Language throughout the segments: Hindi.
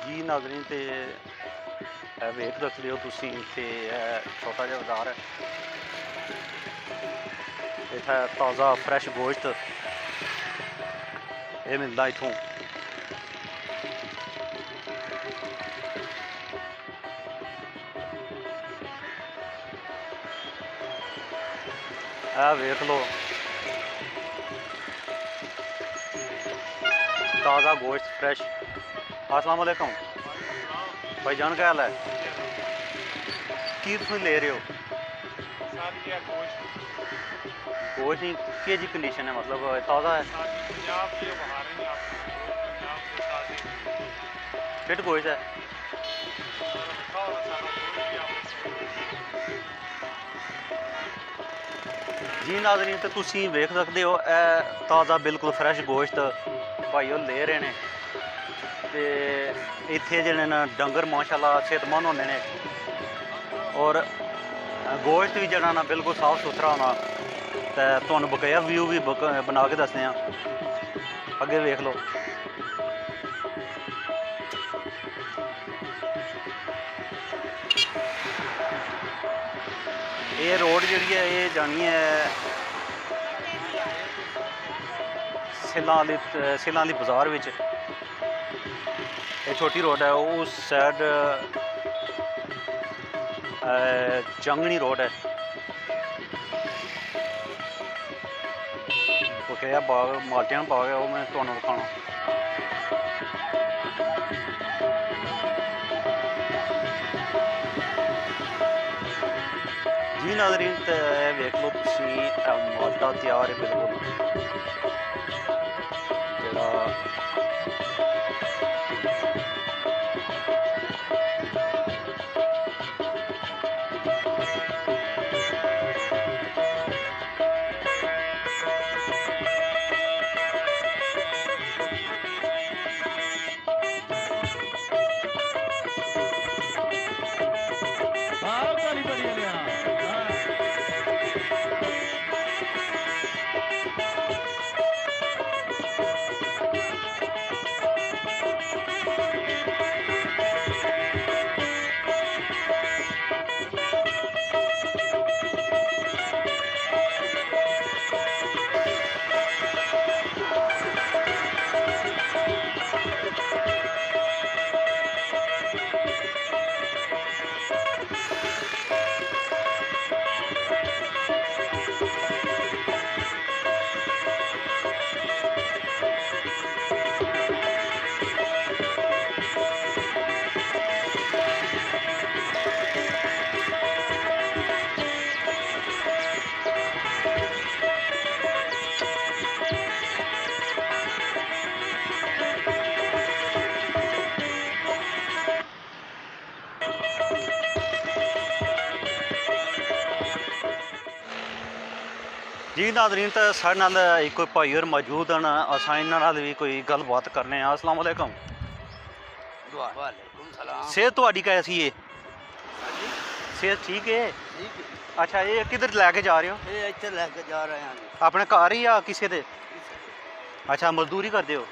जी नाज़रीन ते वेख सकते हो तुसी ते छोटा जिहा बाज़ार है, इत्थै ताज़ा फ्रैश गोश्त ये मिलदा इत्थों। वेख लो ताज़ा गोश्त फ्रैश। अस्सलाम वालेकुम भाईजान, क्या हाल है? की तुम ले रहे हो? गोश्त की क्या जी कंडीशन है, मतलब ताज़ा है? फिट गोश्त है? जी नाज़रीन तो तुसी वेख सकते हो ताज़ा बिल्कुल फ्रैश गोश्त भाई वो ले रहे हैं। ते इत्थे जेह्ड़े न डंगर माशाल्लाह सेहतमंद होंदे ने और गोश्त भी जेह्ड़ा ना बिल्कुल साफ सुथरा होना। ते तुहानूं बकाया व्यू भी बना के दसदे आं, अग्गे वेख लो। ये रोड जिहड़ी है ये जानी है सलांवाली बाज़ार विच। ये छोटी रोड है, उस साइड चंगनी रोड है। बकाया बाग माल्टियान बाग है, वो मैं तुहानूं विखाना। जी नाज़रीन ते वेख लो तुसी माल्टा तैयार है बिल्कुल जेह्ड़ा जी नाज़रीन तो साढ़े नाल एक कोई भाई होर मौजूद हैं, असां इन्हां नाल भी कोई गलबात करने हैं। अस्सलाम वालेकुम। सेहत तुहाडी कैसी है? सेहत ठीक है? अच्छा, ये किधर लैके जा रहे हो? इत्थे लैके जा रहे हैं अपने घर ही या किसी दे? अच्छा, मजदूरी करदे हो?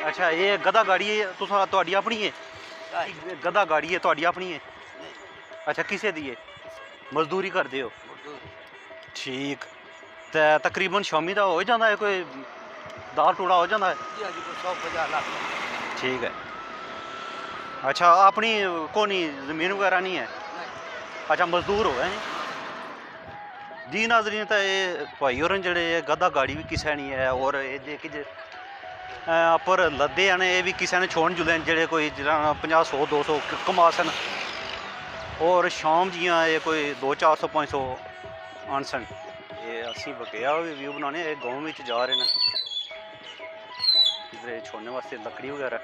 अच्छा, ये गधा गाड़ी है तुहाडी अपनी है? गधा गाड़ी है तुहाडी अपनी है? अच्छा, किसे दी है? मजदूरी करदे हो? ठीक। तो तकरीबन शामी का हो जाता है, कोई दाल टूड़ा हो जाता है? 150 लाख। ठीक है। अच्छा, अपनी कोनी ज़मीन वगैरह नहीं है? अच्छा, मजदूर हो है जी नाज़रीन। तो ये भाई होर जेह्ड़े गधा गाड़ी भी किसे नहीं है और ये जेह्की उप्पर लद्दे न ये भी किसे ने छोड़न जुले जेह्ड़े कोई 50-100-200 कमा सन और शाम जियां ये कोई 200-400-500 आन सन। ये असी बकाया व्यू बनाने गाँव में जा रहे हैं इधर छोड़ने वास्ते लकड़ी वगैरह।